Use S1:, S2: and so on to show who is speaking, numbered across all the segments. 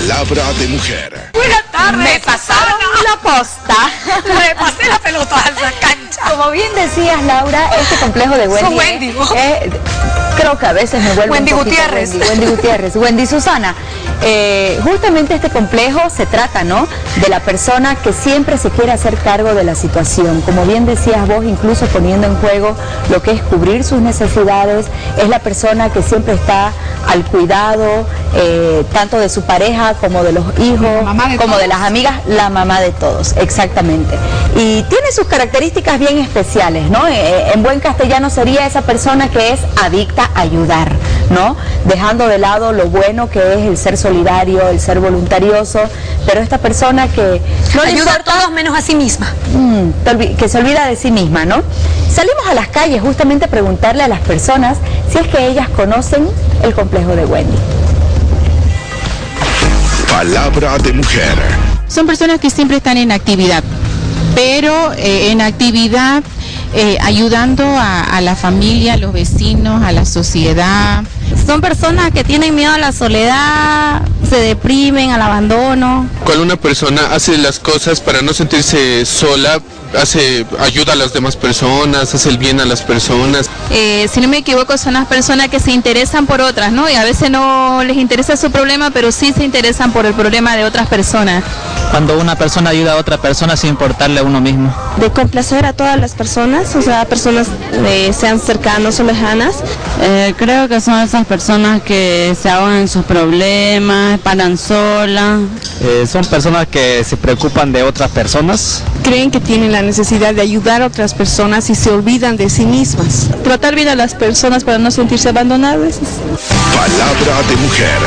S1: Palabra de mujer.
S2: Buenas tardes.
S3: Me pasaron la posta.
S2: Le pasé la pelota a esa cancha.
S3: Como bien decías, Laura, este complejo de Wendy.
S2: Son Wendy, ¿no?
S3: Creo que a veces me vuelve
S2: Wendy
S3: un poquito
S2: Gutiérrez.
S3: Wendy Gutiérrez, Wendy Susana. Justamente este complejo se trata, ¿no?, de la persona que siempre se quiere hacer cargo de la situación. Como bien decías vos, incluso poniendo en juego lo que es cubrir sus necesidades, es la persona que siempre está al cuidado, tanto de su pareja como de los hijos, como de las amigas, la mamá de todos, exactamente. Y tiene sus características bien especiales, ¿no? En buen castellano sería esa persona que es adicta a ayudar, ¿no? Dejando de lado lo bueno que es el ser solidario, el ser voluntarioso, pero esta persona que no
S2: ayuda a todos menos a sí misma.
S3: Que se olvida de sí misma, ¿no? Salimos a las calles justamente a preguntarle a las personas si es que ellas conocen el complejo de Wendy.
S1: Palabra de mujer.
S4: Son personas que siempre están en actividad, pero en actividad ayudando a la familia, a los vecinos, a la sociedad.
S5: Son personas que tienen miedo a la soledad, se deprimen, al abandono.
S6: Cuando una persona hace las cosas para no sentirse sola, ayuda a las demás personas, hace el bien a las personas.
S4: Si no me equivoco, son las personas que se interesan por otras, ¿no? Y a veces no les interesa su problema, pero sí se interesan por el problema de otras personas.
S7: Cuando una persona ayuda a otra persona sin importarle a uno mismo.
S5: De complacer a todas las personas, o sea, personas sean cercanos o lejanas.
S4: Creo que son esas personas que se ahogan en sus problemas, paran solas.
S7: Son personas que se preocupan de otras personas.
S5: Creen que tienen la necesidad de ayudar a otras personas y se olvidan de sí mismas. Tratar bien a las personas para no sentirse abandonadas.
S1: Palabra de mujer.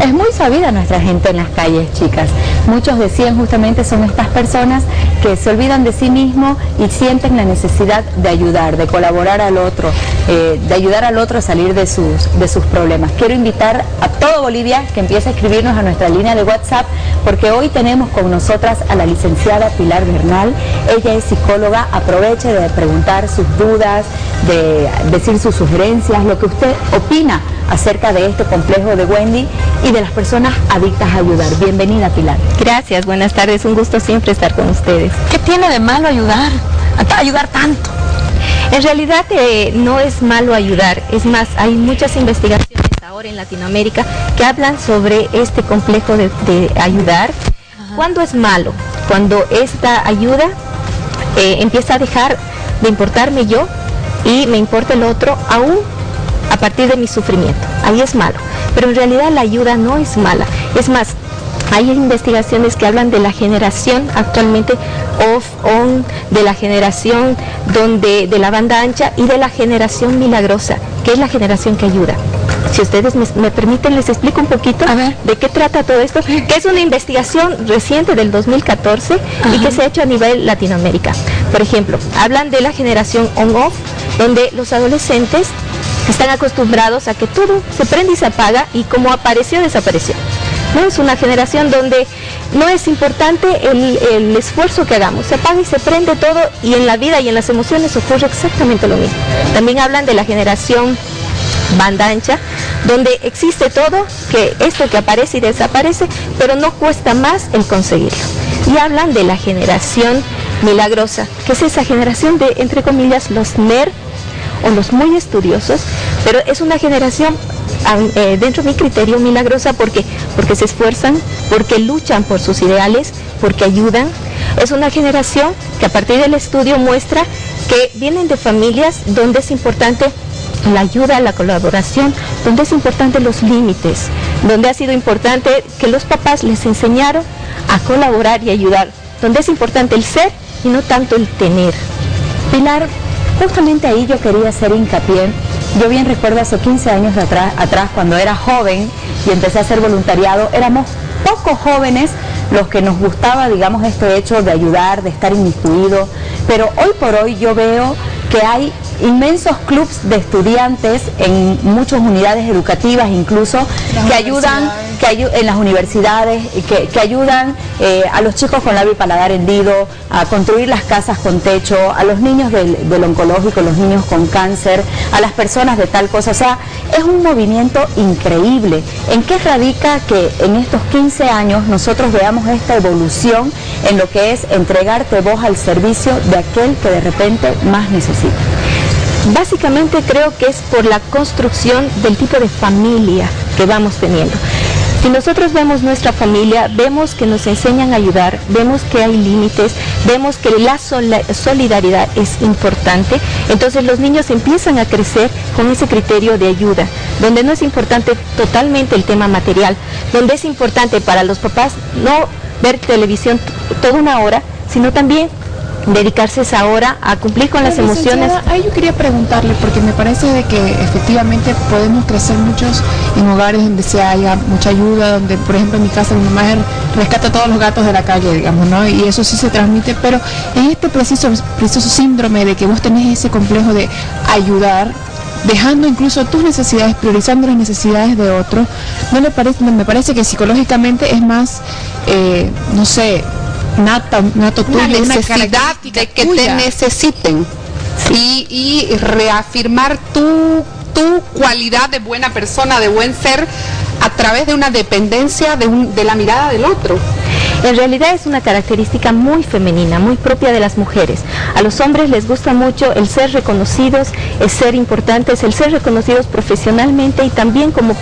S3: Es muy sabida nuestra gente en las calles, chicas. Muchos decían justamente son estas personas que se olvidan de sí mismos y sienten la necesidad de ayudar, de colaborar al otro, de ayudar al otro a salir de sus problemas. Quiero invitar a todo Bolivia que empiece a escribirnos a nuestra línea de WhatsApp, porque hoy tenemos con nosotras a la licenciada Pilar Bernal. Ella es psicóloga. Aproveche de preguntar sus dudas, de decir sus sugerencias, lo que usted opina acerca de este complejo de Wendy y de las personas adictas a ayudar. Bienvenida, Pilar.
S5: Gracias, buenas tardes, un gusto siempre estar con ustedes.
S2: ¿Qué tiene de malo ayudar? Ayudar tanto.
S5: En realidad no es malo ayudar, es más, hay muchas investigaciones ahora en Latinoamérica que hablan sobre este complejo de ayudar. ¿Cuándo es malo? Cuando esta ayuda empieza a dejar de importarme yo y me importa el otro aún a partir de mi sufrimiento. Ahí es malo. Pero en realidad la ayuda no es mala. Es más, hay investigaciones que hablan de la generación actualmente off-on, de la generación de la banda ancha y de la generación milagrosa, que es la generación que ayuda. Si ustedes me permiten, les explico un poquito de qué trata todo esto, que es una investigación reciente del 2014 y que se ha hecho a nivel Latinoamérica. Por ejemplo, hablan de la generación on-off, donde los adolescentes están acostumbrados a que todo se prende y se apaga y como apareció, desapareció. ¿No? Es una generación donde no es importante el esfuerzo que hagamos, se apaga y se prende todo y en la vida y en las emociones ocurre exactamente lo mismo. También hablan de la generación banda ancha, donde existe todo, que esto que aparece y desaparece, pero no cuesta más el conseguirlo. Y hablan de la generación milagrosa, que es esa generación de, entre comillas, los nerds o los muy estudiosos, pero es una generación dentro de mi criterio milagrosa porque se esfuerzan, porque luchan por sus ideales, porque ayudan. Es una generación que a partir del estudio muestra que vienen de familias donde es importante la ayuda, la colaboración, donde es importante los límites, donde ha sido importante que los papás les enseñaron a colaborar y ayudar, donde es importante el ser y no tanto el tener.
S3: Pilar, justamente ahí yo quería hacer hincapié. Yo bien recuerdo hace 15 años atrás, cuando era joven y empecé a hacer voluntariado, éramos pocos jóvenes los que nos gustaba, digamos, este hecho de ayudar, de estar inmiscuido, pero hoy por hoy yo veo que hay inmensos clubs de estudiantes en muchas unidades educativas, incluso que ayudan en las universidades, que ayudan a los chicos con labio y paladar hendido, a construir las casas con techo, a los niños del oncológico, los niños con cáncer, a las personas de tal cosa. O sea, es un movimiento increíble. ¿En qué radica que en estos 15 años nosotros veamos esta evolución en lo que es entregarte vos al servicio de aquel que de repente más necesita?
S5: Básicamente creo que es por la construcción del tipo de familia que vamos teniendo. Si nosotros vemos nuestra familia, vemos que nos enseñan a ayudar, vemos que hay límites, vemos que la solidaridad es importante, entonces los niños empiezan a crecer con ese criterio de ayuda, donde no es importante totalmente el tema material, donde es importante para los papás no ver televisión toda una hora, sino también dedicarse esa hora a cumplir con las emociones.
S8: Ahí yo quería preguntarle, porque me parece de que efectivamente podemos crecer muchos en hogares donde se haya mucha ayuda, donde por ejemplo en mi casa mi mamá rescata a todos los gatos de la calle, digamos, ¿no? Y eso sí se transmite, pero en este preciso síndrome de que vos tenés ese complejo de ayudar, dejando incluso tus necesidades, priorizando las necesidades de otros, me parece que psicológicamente es más, no sé, nato tuyo,
S9: una necesidad de que tuya te necesiten, sí. y reafirmar tu cualidad de buena persona, de buen ser, a través de una dependencia de la mirada del otro.
S5: En realidad es una característica muy femenina, muy propia de las mujeres. A los hombres les gusta mucho el ser reconocidos, el ser importantes, el ser reconocidos profesionalmente y también como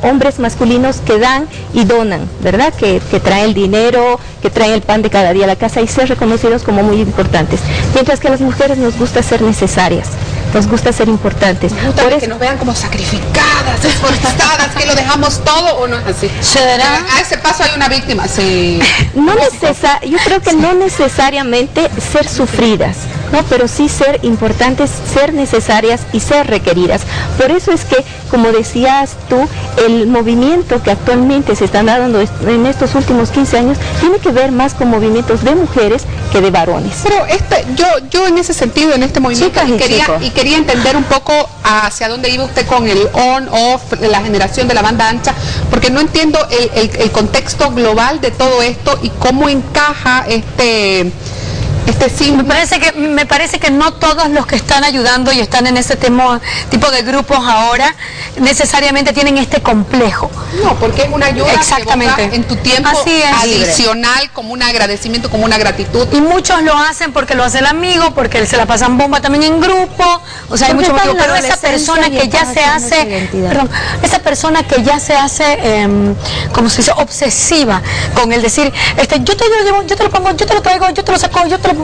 S5: hombres masculinos que dan y donan, ¿verdad? Que traen el dinero, que traen el pan de cada día a la casa y ser reconocidos como muy importantes. Mientras que a las mujeres nos gusta ser necesarias, nos gusta ser importantes.
S9: Nos gusta que nos vean como sacrificadas, esforzadas, que lo dejamos todo, ¿o no es así? A ese paso hay una víctima, sí.
S5: Yo creo que no necesariamente ser sufridas, ¿no? Pero sí ser importantes, ser necesarias y ser requeridas. Por eso es que, como decías tú, el movimiento que actualmente se está dando en estos últimos 15 años tiene que ver más con movimientos de mujeres que de varones.
S9: Pero yo en ese sentido, en este movimiento, quería entender un poco hacia dónde iba usted con el on-off, la generación de la banda ancha, porque no entiendo el contexto global de todo esto y cómo encaja este símbolo.
S2: Me parece que no todos los que están ayudando y están en ese tipo de grupos ahora necesariamente tienen este complejo.
S9: No, porque es una ayuda
S2: exactamente
S9: que vos das en tu tiempo adicional, como un agradecimiento, como una gratitud.
S2: Y muchos lo hacen porque lo hace el amigo, porque se la pasan bomba también en grupo, o sea, hay mucho motivo, pero esa persona que ya se hace, como se dice, obsesiva con el decir, yo te lo pongo, yo te lo traigo, yo te lo saco, yo te lo...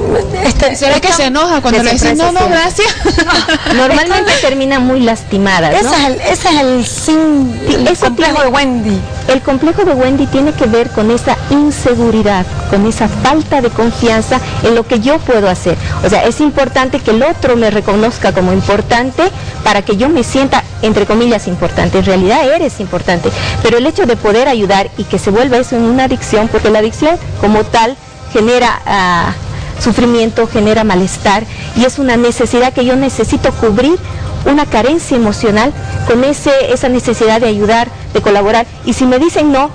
S8: ¿Será que se enoja cuando le dicen no, gracias?
S5: Normalmente termina muy lastimada, ¿no?
S2: Ese es el complejo de Wendy.
S5: El complejo de Wendy tiene que ver con esa inseguridad, con esa falta de confianza en lo que yo puedo hacer. O sea, es importante que el otro me reconozca como importante para que yo me sienta, entre comillas, importante. En realidad eres importante, pero el hecho de poder ayudar y que se vuelva eso en una adicción, porque la adicción como tal genera sufrimiento, genera malestar y es una necesidad que yo necesito cubrir, una carencia emocional con esa necesidad de ayudar, de colaborar, y si me dicen no,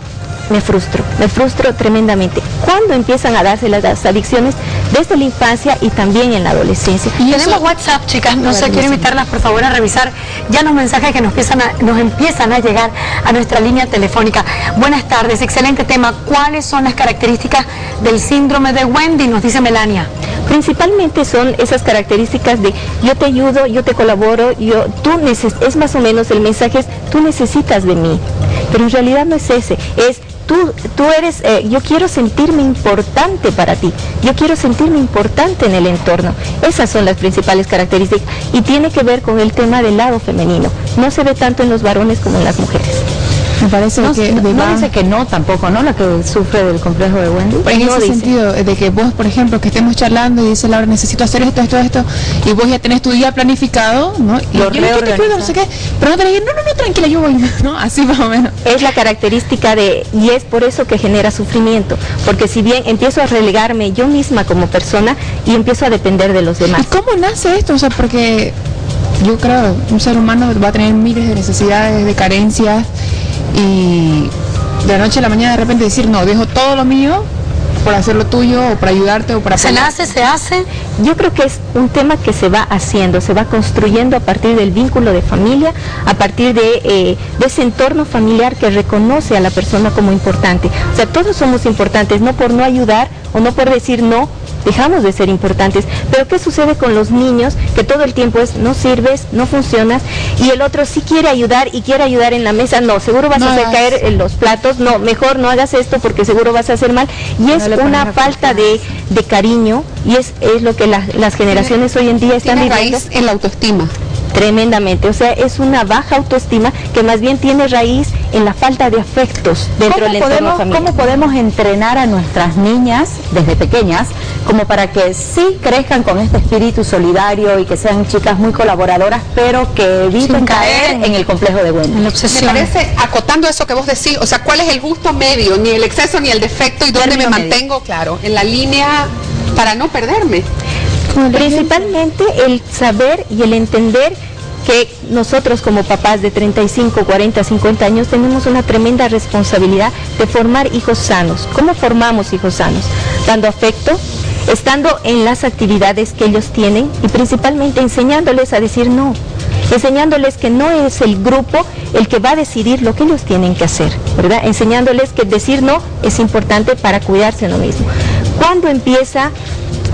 S5: me frustro tremendamente. ¿Cuándo empiezan a darse las adicciones? Desde la infancia y también en la adolescencia.
S2: Y tenemos WhatsApp, chicas, no sé, quiero invitarlas por favor a revisar ya los mensajes que nos empiezan a llegar a nuestra línea telefónica. Buenas tardes, excelente tema. ¿Cuáles son las características del síndrome de Wendy? Nos dice Melania.
S5: Principalmente son esas características de yo te ayudo, yo te colaboro, es más o menos el mensaje es tú necesitas de mí, pero en realidad no es ese, es tú eres, yo quiero sentirme importante para ti, yo quiero sentirme importante en el entorno. Esas son las principales características y tiene que ver con el tema del lado femenino, no se ve tanto en los varones como en las mujeres.
S8: Me parece que
S3: no dice que no tampoco, ¿no? La que sufre del complejo de Wendy.
S8: En
S3: no
S8: ese
S3: dice.
S8: sentido, de que vos, por ejemplo, que estemos charlando y dice Laura, necesito hacer esto, y vos ya tenés tu día planificado, ¿no? Y yo te cuido, no sé qué, pero no te digas, no, tranquila, yo voy, ¿no? Así más o menos.
S5: Es la característica y es por eso que genera sufrimiento, porque si bien empiezo a relegarme yo misma como persona y empiezo a depender de los demás.
S8: ¿Y cómo nace esto? O sea, porque yo creo un ser humano va a tener miles de necesidades, de carencias, y de la noche a la mañana de repente decir, no, dejo todo lo mío por hacer lo tuyo, o para ayudarte, o para apoyar.
S2: Se hace.
S5: Yo creo que es un tema que se va haciendo, se va construyendo a partir del vínculo de familia, a partir de ese entorno familiar que reconoce a la persona como importante. O sea, todos somos importantes, no por no ayudar o no por decir no, dejamos de ser importantes. Pero ¿qué sucede con los niños? Que todo el tiempo es, no sirves, no funcionas, y el otro sí quiere ayudar y quiere ayudar en la mesa, no, seguro vas a hacer caer en los platos, no, mejor no hagas esto porque seguro vas a hacer mal, y es una falta de cariño, y es lo que las generaciones hoy en día están viviendo.
S9: Raíz en la autoestima.
S5: Tremendamente, o sea, es una baja autoestima que más bien tiene raíz en la falta de afectos dentro del entorno familiar.
S3: ¿Cómo podemos entrenar a nuestras niñas desde pequeñas como para que sí crezcan con este espíritu solidario y que sean chicas muy colaboradoras, pero que eviten caer en el complejo de Wendy?
S9: Me parece, acotando eso que vos decís, o sea, ¿cuál es el justo medio? Ni el exceso ni el defecto, y dónde me mantengo, claro, en la línea para no perderme.
S5: Principalmente el saber y el entender que nosotros como papás de 35, 40, 50 años tenemos una tremenda responsabilidad de formar hijos sanos. ¿Cómo formamos hijos sanos? Dando afecto, estando en las actividades que ellos tienen y principalmente enseñándoles a decir no, enseñándoles que no es el grupo el que va a decidir lo que ellos tienen que hacer, ¿verdad? Enseñándoles que decir no es importante para cuidarse a uno mismo. ¿Cuándo empieza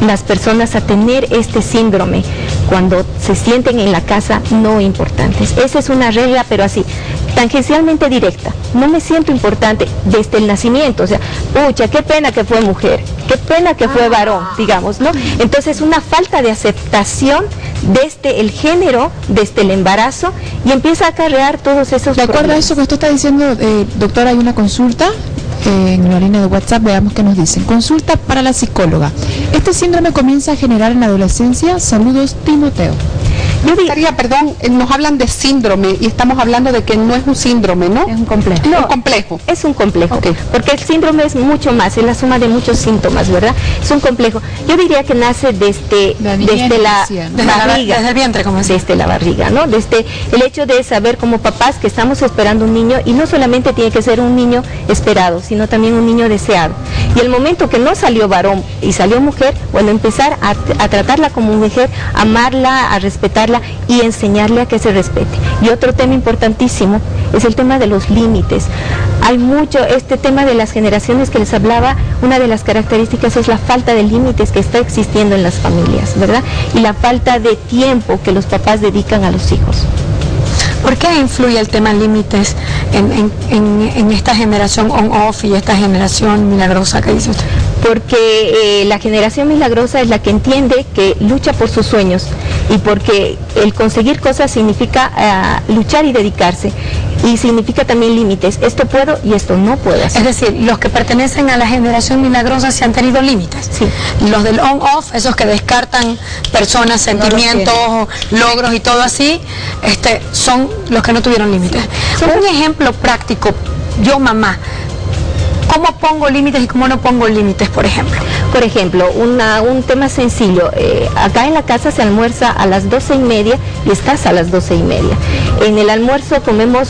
S5: las personas a tener este síndrome? Cuando se sienten en la casa no importantes. Esa es una regla, pero así, tangencialmente directa. No me siento importante desde el nacimiento, o sea, pucha, qué pena que fue mujer, qué pena que fue varón, digamos, ¿no? Entonces, una falta de aceptación desde el género, desde el embarazo, y empieza a acarrear todos esos
S8: De acuerdo a eso que usted está diciendo, doctora, hay una consulta en la línea de WhatsApp, veamos qué nos dicen. Consulta para la psicóloga. ¿Este síndrome comienza a generar en la adolescencia? Saludos, Timoteo.
S9: Yo diría, perdón, nos hablan de síndrome y estamos hablando de que no es un síndrome, ¿no?
S3: Es un complejo.
S5: No,
S9: un complejo.
S5: Es un complejo, porque el síndrome es mucho más, es la suma de muchos síntomas, ¿verdad? Es un complejo. Yo diría que nace desde la barriga.
S2: Desde el vientre, como
S5: decía. Desde la barriga, ¿no? Desde el hecho de saber como papás que estamos esperando un niño, y no solamente tiene que ser un niño esperado, sino también un niño deseado. Y el momento que no salió varón y salió mujer, bueno, empezar a tratarla como mujer, amarla, a respetarla y enseñarle a que se respete. Y otro tema importantísimo es el tema de los límites. Hay mucho, este tema de las generaciones que les hablaba, una de las características es la falta de límites que está existiendo en las familias, ¿verdad? Y la falta de tiempo que los papás dedican a los hijos.
S2: ¿Por qué influye el tema límites en esta generación on-off y esta generación milagrosa que dice usted?
S5: Porque la generación milagrosa es la que entiende que lucha por sus sueños, y porque el conseguir cosas significa luchar y dedicarse, y significa también límites. Esto puedo y esto no puedo hacer.
S2: Es decir, los que pertenecen a la generación milagrosa se han tenido límites.
S5: Sí.
S2: Los del on-off, esos que descartan personas, sentimientos, logros y todo así, son los que no tuvieron límites. Un ejemplo práctico, yo mamá, ¿cómo pongo límites y cómo no pongo límites, por ejemplo?
S5: Por ejemplo, un tema sencillo, acá en la casa se almuerza a las 12:30 y estás a las 12:30. En el almuerzo comemos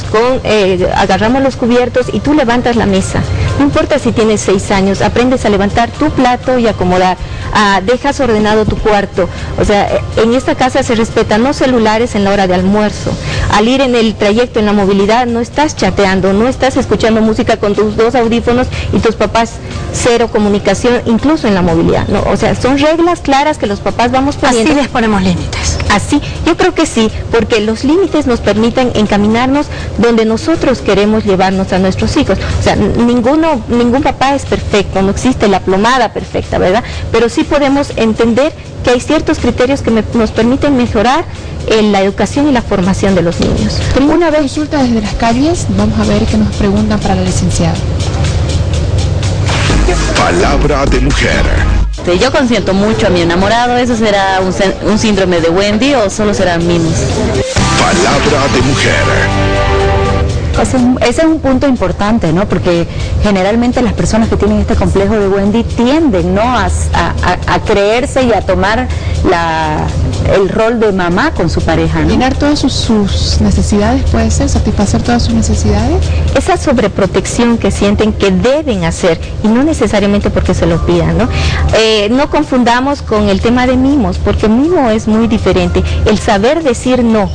S5: agarramos los cubiertos y tú levantas la mesa. No importa si tienes 6 años, aprendes a levantar tu plato y acomodar, dejas ordenado tu cuarto. O sea, en esta casa se respetan los celulares en la hora de almuerzo. Al ir en el trayecto, en la movilidad, no estás chateando, no estás escuchando música con tus 2 audífonos y tus papás cero comunicación, incluso en la movilidad, ¿no? O sea, son reglas claras que los papás vamos poniendo.
S2: Así les ponemos límites.
S5: Así, yo creo que sí, porque los límites nos permiten encaminarnos donde nosotros queremos llevarnos a nuestros hijos. O sea, ningún papá es perfecto, no existe la plomada perfecta, ¿verdad? Pero sí podemos entender que hay ciertos criterios que nos permiten mejorar la educación y la formación de los niños.
S8: Una vez consulta desde las calles, vamos a ver qué nos preguntan para la licenciada.
S1: Palabra de mujer.
S10: Yo consiento mucho a mi enamorado. ¿Eso será un síndrome de Wendy o solo serán mimos?
S1: Palabra de mujer.
S3: Ese es un punto importante, ¿no? Porque generalmente las personas que tienen este complejo de Wendy tienden, ¿no?, a creerse y a tomar el rol de mamá con su pareja, ¿no?
S8: Llenar todas sus necesidades, puede ser, satisfacer todas sus necesidades.
S5: Esa sobreprotección que sienten que deben hacer, y no necesariamente porque se lo pidan, ¿no? No confundamos con el tema de mimos, porque mimo es muy diferente. El saber decir no,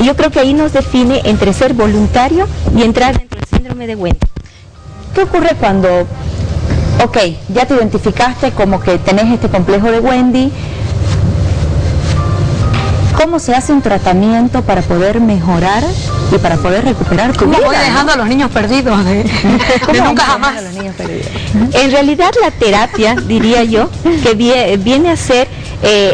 S5: yo creo que ahí nos define entre ser voluntario y entrar dentro del síndrome de Wendy.
S3: ¿Qué ocurre cuando, ok, ya te identificaste como que tenés este complejo de Wendy? ¿Cómo se hace un tratamiento para poder mejorar y para poder recuperar tu vida?
S2: ¿Cómo voy dejando a los niños perdidos de nunca jamás?
S5: En realidad la terapia, diría yo, que viene a ser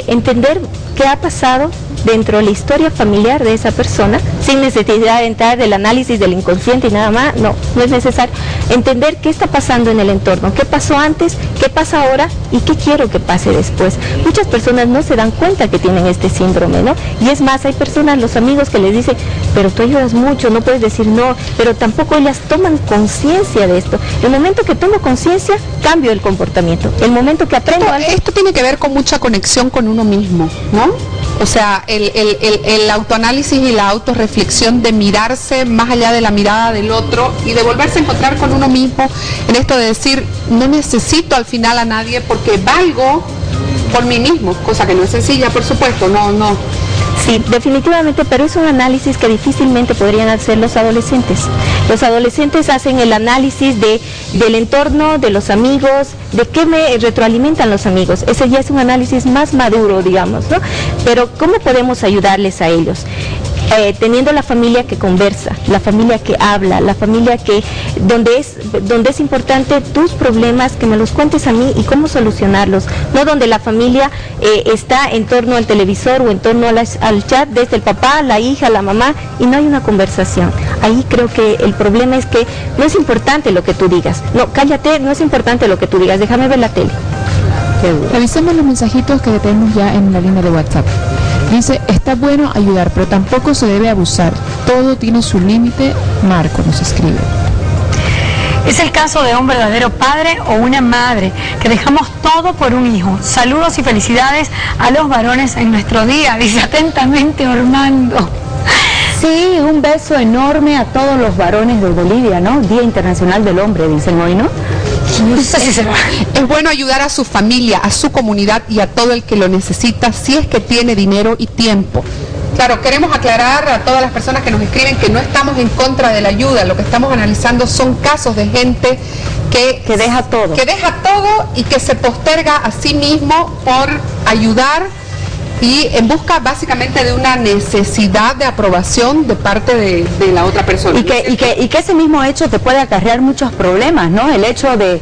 S5: entender qué ha pasado dentro de la historia familiar de esa persona, sin necesidad de entrar del análisis del inconsciente y nada más, no es necesario. Entender qué está pasando en el entorno, qué pasó antes, qué pasa ahora y qué quiero que pase después. Muchas personas no se dan cuenta que tienen este síndrome, ¿no? Y es más, hay personas, los amigos que les dicen, pero tú ayudas mucho, no puedes decir no, pero tampoco ellas toman conciencia de esto. El momento que tomo conciencia, cambio el comportamiento. El momento que aprendo...
S9: Esto tiene que ver con mucha conexión con uno mismo, ¿no? O sea, el autoanálisis y la autorreflexión de mirarse más allá de la mirada del otro y de volverse a encontrar con uno mismo en esto de decir, no necesito al final a nadie porque valgo por mí mismo, cosa que no es sencilla, por supuesto, no.
S5: Sí, definitivamente, pero es un análisis que difícilmente podrían hacer los adolescentes. Los adolescentes hacen el análisis del entorno, de los amigos, de qué me retroalimentan los amigos. Ese ya es un análisis más maduro, digamos, ¿no? Pero ¿cómo podemos ayudarles a ellos? Teniendo la familia que conversa, la familia que habla, la familia que donde es importante tus problemas, que me los cuentes a mí y cómo solucionarlos, no donde la familia está en torno al televisor o en torno al chat, desde el papá, la hija, la mamá, y no hay una conversación. Ahí creo que el problema es que no es importante lo que tú digas. No, cállate, no es importante lo que tú digas, déjame ver la tele.
S8: Revisemos los mensajitos que tenemos ya en la línea de WhatsApp. Dice, está bueno ayudar, pero tampoco se debe abusar. Todo tiene su límite. Marco nos escribe.
S2: Es el caso de un verdadero padre o una madre, que dejamos todo por un hijo. Saludos y felicidades a los varones en nuestro día, dice atentamente Orlando.
S3: Sí, un beso enorme a todos los varones de Bolivia, ¿no? Día Internacional del Hombre, dicen hoy, ¿no?
S9: Es bueno ayudar a su familia, a su comunidad y a todo el que lo necesita, si es que tiene dinero y tiempo. Claro, queremos aclarar a todas las personas que nos escriben que no estamos en contra de la ayuda. Lo que estamos analizando son casos de gente que
S3: deja todo.
S9: Que deja todo y que se posterga a sí mismo por ayudar y en busca básicamente de una necesidad de aprobación de parte de la otra persona.
S3: Y que ese mismo hecho te puede acarrear muchos problemas, ¿no? El hecho de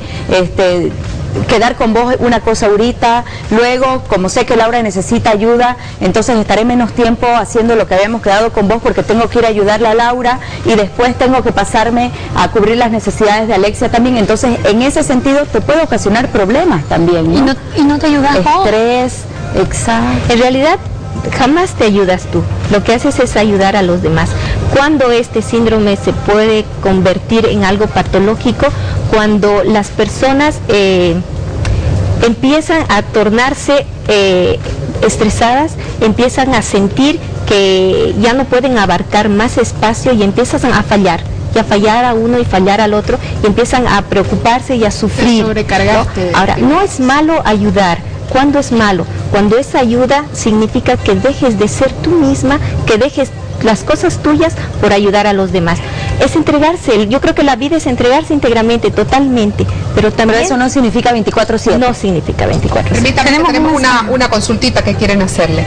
S3: quedar con vos una cosa ahorita, luego, como sé que Laura necesita ayuda, entonces estaré menos tiempo haciendo lo que habíamos quedado con vos porque tengo que ir a ayudarle a Laura y después tengo que pasarme a cubrir las necesidades de Alexia también. Entonces, en ese sentido, te puede ocasionar problemas también, ¿no?
S2: Y no te ayudas vos.
S3: Estrés, exacto.
S5: En realidad, jamás te ayudas tú. Lo que haces es ayudar a los demás. Cuando este síndrome se puede convertir en algo patológico, cuando las personas empiezan a tornarse estresadas, empiezan a sentir que ya no pueden abarcar más espacio y empiezan a fallar. Y a fallar a uno y fallar al otro, y empiezan a preocuparse y a sufrir, ¿no? Ahora, no es malo ayudar. ¿Cuándo es malo? Cuando esa ayuda significa que dejes de ser tú misma, que dejes las cosas tuyas por ayudar a los demás. Es entregarse. Yo creo que la vida es entregarse íntegramente, totalmente, pero también...
S3: Pero eso no significa 24/7.
S5: No significa 24/7.
S9: Permítame, tenemos una consultita que quieren hacerle.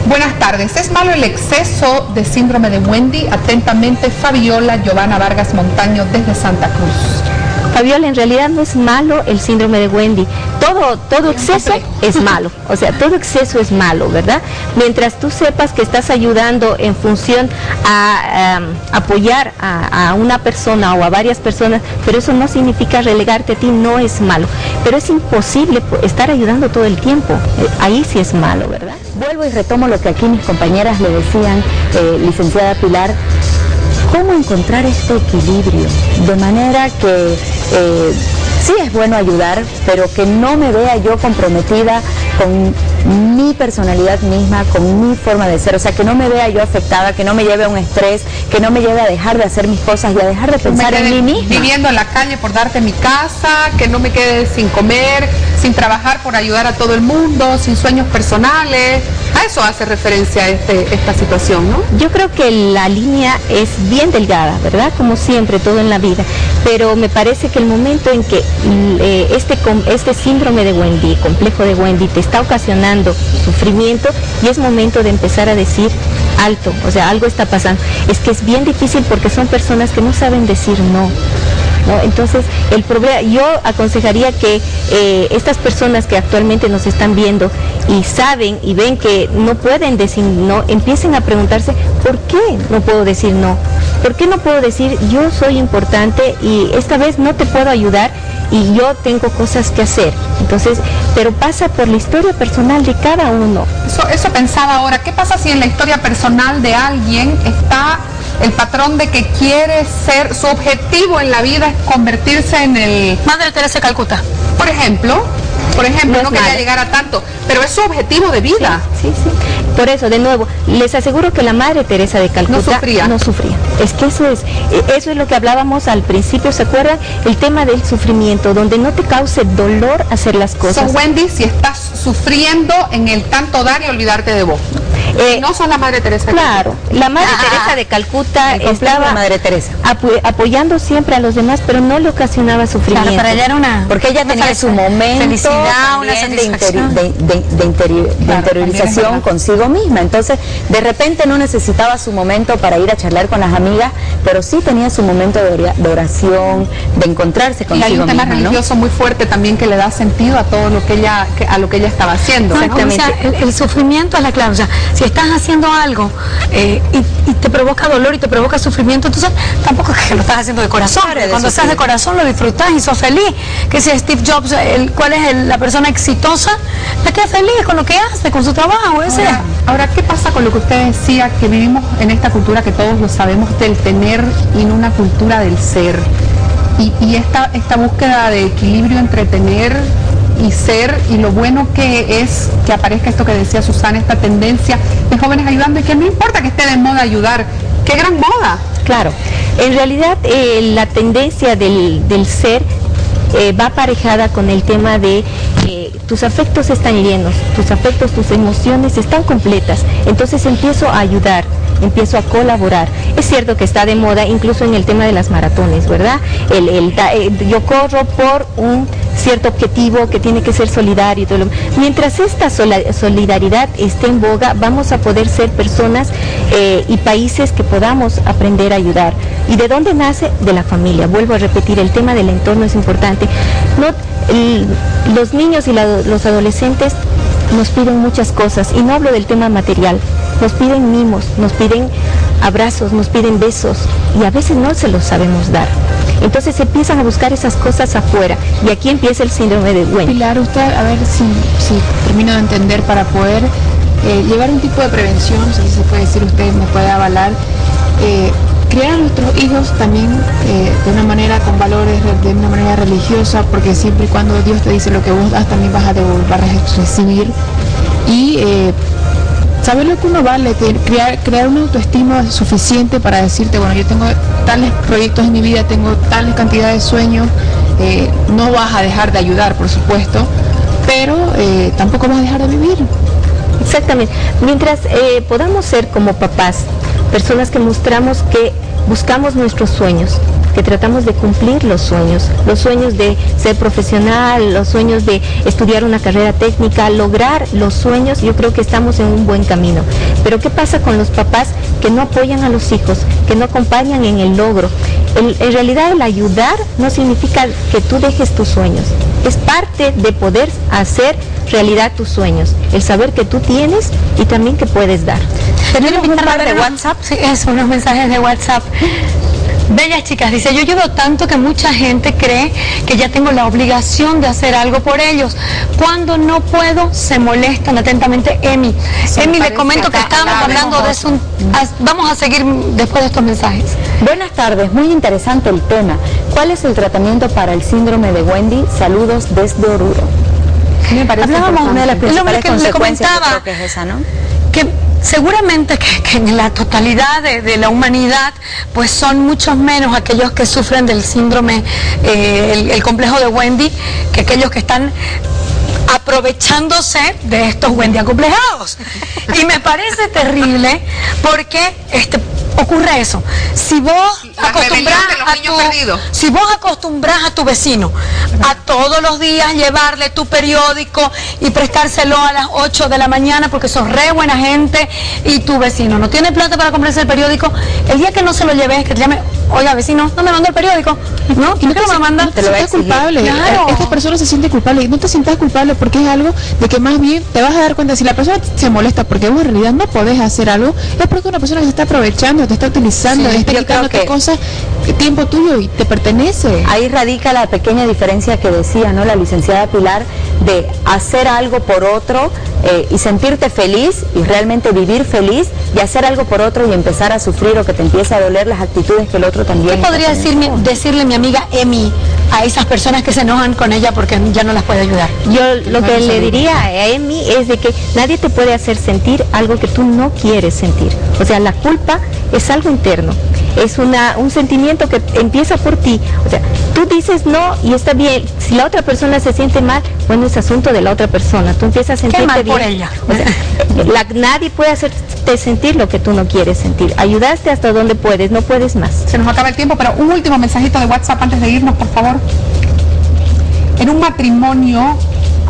S9: Buenas tardes. ¿Es malo el exceso de síndrome de Wendy? Atentamente, Fabiola Giovanna Vargas Montaño desde Santa Cruz.
S5: Fabiola, en realidad no es malo el síndrome de Wendy. Todo exceso es malo, o sea, todo exceso es malo, ¿verdad? Mientras tú sepas que estás ayudando en función a apoyar a una persona o a varias personas, pero eso no significa relegarte a ti, no es malo. Pero es imposible estar ayudando todo el tiempo, ahí sí es malo, ¿verdad?
S3: Vuelvo y retomo lo que aquí mis compañeras le decían, licenciada Pilar, ¿cómo encontrar este equilibrio? De manera que sí es bueno ayudar, pero que no me vea yo comprometida con mi personalidad misma, con mi forma de ser, o sea, que no me vea yo afectada, que no me lleve a un estrés, que no me lleve a dejar de hacer mis cosas y a dejar de pensar en mí misma.
S9: Viviendo en la calle por darte mi casa, que no me quede sin comer, sin trabajar por ayudar a todo el mundo, sin sueños personales. A eso hace referencia esta situación, ¿no?
S5: Yo creo que la línea es bien delgada, ¿verdad? Como siempre, todo en la vida. Pero me parece que el momento en que este síndrome de Wendy, complejo de Wendy, te está ocasionando sufrimiento, y es momento de empezar a decir alto, o sea, algo está pasando. Es que es bien difícil porque son personas que no saben decir no. ¿No? Entonces, el problema, yo aconsejaría que estas personas que actualmente nos están viendo y saben y ven que no pueden decir no, empiecen a preguntarse, ¿por qué no puedo decir no? ¿Por qué no puedo decir yo soy importante y esta vez no te puedo ayudar y yo tengo cosas que hacer? Entonces, pero pasa por la historia personal de cada uno.
S9: Eso pensaba ahora, ¿qué pasa si en la historia personal de alguien está el patrón de que quiere ser, su objetivo en la vida es convertirse en el...
S2: Madre Teresa de Calcuta.
S9: Por ejemplo, no quería llegar a tanto, pero es su objetivo de vida.
S5: Sí. Por eso, de nuevo, les aseguro que la Madre Teresa de Calcuta no sufría. Es que eso es lo que hablábamos al principio, ¿se acuerdan? El tema del sufrimiento, donde no te cause dolor hacer las cosas.
S9: So, Wendy, si estás sufriendo en el tanto dar y olvidarte de vos. No son la Madre Teresa de Calcuta.
S5: Claro, la Madre Teresa de Calcuta estaba
S3: Madre Teresa.
S5: apoyando siempre a los demás, pero no le ocasionaba sufrimiento.
S2: Claro, para ella era una...
S3: Porque ella tenía su momento
S2: felicidad, una satisfacción
S3: de interiorización consigo misma. Entonces, de repente no necesitaba su momento para ir a charlar con las amigas, pero sí tenía su momento de oración, de encontrarse consigo misma.
S9: Y hay un tema religioso muy fuerte también que le da sentido a todo lo que ella estaba haciendo.
S2: Exactamente. O sea, el sufrimiento es la clave. O sea, si estás haciendo algo y te provoca dolor y te provoca sufrimiento, entonces tampoco es que lo estás haciendo de corazón. Cuando estás de corazón lo disfrutas y sos feliz. Que si Steve Jobs, ¿cuál es la persona exitosa? La que es feliz con lo que hace, con su trabajo.
S9: Ahora, ¿qué pasa con lo que usted decía, que vivimos en esta cultura que todos lo sabemos, del tener y no una cultura del ser? Y esta búsqueda de equilibrio entre tener y ser, y lo bueno que es que aparezca esto que decía Susana, esta tendencia de jóvenes ayudando, y que no importa que esté de moda ayudar, ¡qué gran moda!
S5: Claro, en realidad la tendencia del ser va aparejada con el tema de tus afectos están llenos, tus afectos, tus emociones están completas, entonces empiezo a ayudar, empiezo a colaborar. Es cierto que está de moda incluso en el tema de las maratones, ¿verdad? Yo corro por un cierto objetivo que tiene que ser solidario y todo lo... Mientras esta solidaridad esté en boga, vamos a poder ser personas y países que podamos aprender a ayudar. ¿Y de dónde nace? De la familia. Vuelvo a repetir, el tema del entorno es importante. Los niños y los adolescentes nos piden muchas cosas, y no hablo del tema material, nos piden mimos, nos piden abrazos, nos piden besos, y a veces no se los sabemos dar. Entonces empiezan a buscar esas cosas afuera, y aquí empieza el síndrome de Wendy.
S8: Pilar, usted, a ver si termino de entender, para poder llevar un tipo de prevención, no sé si se puede decir, usted me puede avalar, criar a nuestros hijos también de una manera con valores, de una manera religiosa, porque siempre y cuando Dios te dice lo que vos das, también vas a devolver, a recibir, y saber lo que uno vale, crear una autoestima suficiente para decirte, bueno, yo tengo tales proyectos en mi vida, tengo tales cantidades de sueños, no vas a dejar de ayudar, por supuesto, pero tampoco vas a dejar de vivir.
S5: Exactamente. Mientras podamos ser como papás, personas que mostramos que buscamos nuestros sueños, que tratamos de cumplir los sueños de ser profesional, los sueños de estudiar una carrera técnica, lograr los sueños, yo creo que estamos en un buen camino. Pero ¿qué pasa con los papás que no apoyan a los hijos, que no acompañan en el logro? En realidad el ayudar no significa que tú dejes tus sueños, es parte de poder hacer realidad tus sueños, el saber que tú tienes y también que puedes dar.
S2: Tenemos un par de WhatsApp, sí, eso, unos mensajes de WhatsApp. Bellas chicas, dice, yo ayudo tanto que mucha gente cree que ya tengo la obligación de hacer algo por ellos. Cuando no puedo, se molestan. Atentamente, Emi. Emi, le comento que estábamos hablando de eso. Vamos a seguir después de estos mensajes.
S3: Buenas tardes, muy interesante el tema. ¿Cuál es el tratamiento para el síndrome de Wendy? Saludos desde Oruro.
S2: Me parece
S3: hablábamos de una de las principales
S2: que
S3: consecuencias,
S2: le comentaba,
S3: yo creo que es esa, ¿no?
S2: Que seguramente que en la totalidad de la humanidad pues son muchos menos aquellos que sufren del síndrome, el complejo de Wendy, que aquellos que están aprovechándose de estos Wendy acomplejados. Y me parece terrible porque ocurre eso. Si vos acostumbras a tu vecino a todos los días llevarle tu periódico y prestárselo a las 8 de la mañana porque sos re buena gente y tu vecino no tiene plata para comprarse el periódico, el día que no se lo lleves, que te llame, oiga vecino, no me mandó el periódico, ¿no? ¿Y no te lo manda?
S8: Te lo sientes culpable. Claro. Esta persona se siente culpable y no te sientas culpable porque es algo de que más bien te vas a dar cuenta. Si la persona se molesta porque vos en realidad no podés hacer algo, es porque una persona que se está aprovechando, te está utilizando, te está quitándote cosas, tiempo tuyo y te pertenece.
S3: Ahí radica la pequeña diferencia que decía, ¿no?, la licenciada Pilar, de hacer algo por otro y sentirte feliz y realmente vivir feliz, y hacer algo por otro y empezar a sufrir o que te empiece a doler las actitudes que el otro también.
S2: ¿Qué podría decirle mi amiga Emi a esas personas que se enojan con ella porque ya no las puede ayudar?
S5: Yo lo que le diría a Emi es de que nadie te puede hacer sentir algo que tú no quieres sentir. O sea, la culpa es algo interno, es un sentimiento que empieza por ti. O sea, tú dices no y está bien. Si la otra persona se siente mal, bueno, es asunto de la otra persona. Tú empiezas a sentirte
S2: mal
S5: bien
S2: por ella.
S5: O sea, nadie puede hacerte sentir lo que tú no quieres sentir. Ayudaste hasta donde puedes, no puedes más.
S9: Se nos acaba el tiempo, pero un último mensajito de WhatsApp antes de irnos, por favor. En un matrimonio,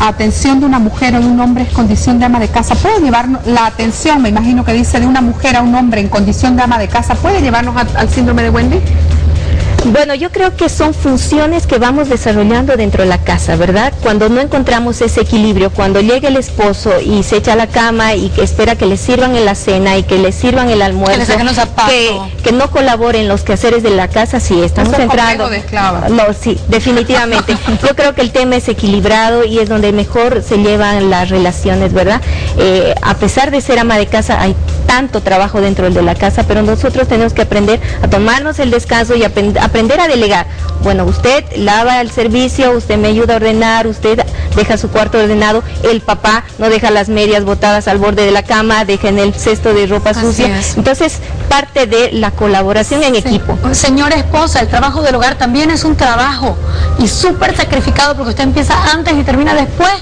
S9: atención de una mujer o de un hombre es condición de ama de casa. ¿Puede llevarnos la atención, me imagino que dice, de una mujer a un hombre en condición de ama de casa, puede llevarnos al síndrome de Wendy?
S5: Bueno, yo creo que son funciones que vamos desarrollando dentro de la casa, ¿verdad? Cuando no encontramos ese equilibrio, cuando llega el esposo y se echa a la cama y que espera que le sirvan en la cena y que le sirvan el almuerzo,
S2: que le saquen los zapatos,
S5: que no colaboren los quehaceres de la casa, sí, estamos entrando. No, sí, definitivamente. Yo creo que el tema es equilibrado y es donde mejor se llevan las relaciones, ¿verdad? A pesar de ser ama de casa, hay tanto trabajo dentro de la casa, pero nosotros tenemos que aprender a tomarnos el descanso y aprender a delegar. Bueno, usted lava el servicio, usted me ayuda a ordenar, usted deja su cuarto ordenado, el papá no deja las medias botadas al borde de la cama, deja en el cesto de ropa sucia. Entonces, parte de la colaboración en equipo.
S2: Señora esposa, el trabajo del hogar también es un trabajo y súper sacrificado porque usted empieza antes y termina después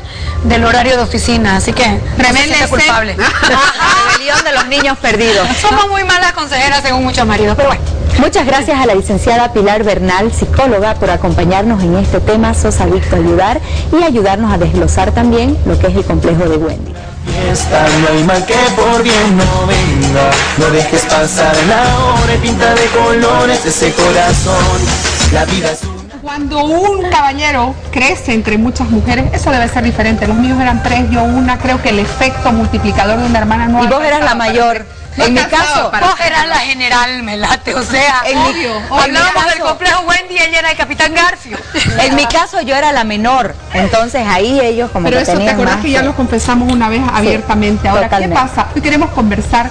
S2: del horario de oficina, así que
S9: rebelde
S2: culpable.
S3: Rebelión de los niños perdidos.
S2: Somos muy malas consejeras según muchos maridos, pero bueno.
S3: Muchas gracias a la licenciada Pilar Bernal, psicóloga, por acompañarnos en este tema Sos Adicto a Ayudar y ayudarnos a desglosar también lo que es el complejo de Wendy.
S11: No hay mal que por bien no venga, no dejes pasar la hora y pinta de colores ese corazón. La vida es
S9: Cuando un caballero crece entre muchas mujeres, eso debe ser diferente. Los míos eran 3, yo una. Creo que el efecto multiplicador de una hermana no.
S3: Y vos eras la mayor. En mi caso,
S2: vos eras la general, me late, o sea, hablábamos del complejo Wendy y ella era el capitán Garfio.
S3: En mi caso yo era la menor, entonces ahí ellos como
S9: pero
S3: que
S9: eso
S3: tenían
S9: te acordás
S3: más
S9: que ya lo confesamos una vez abiertamente. Ahora, totalmente. ¿Qué pasa? Hoy queremos conversar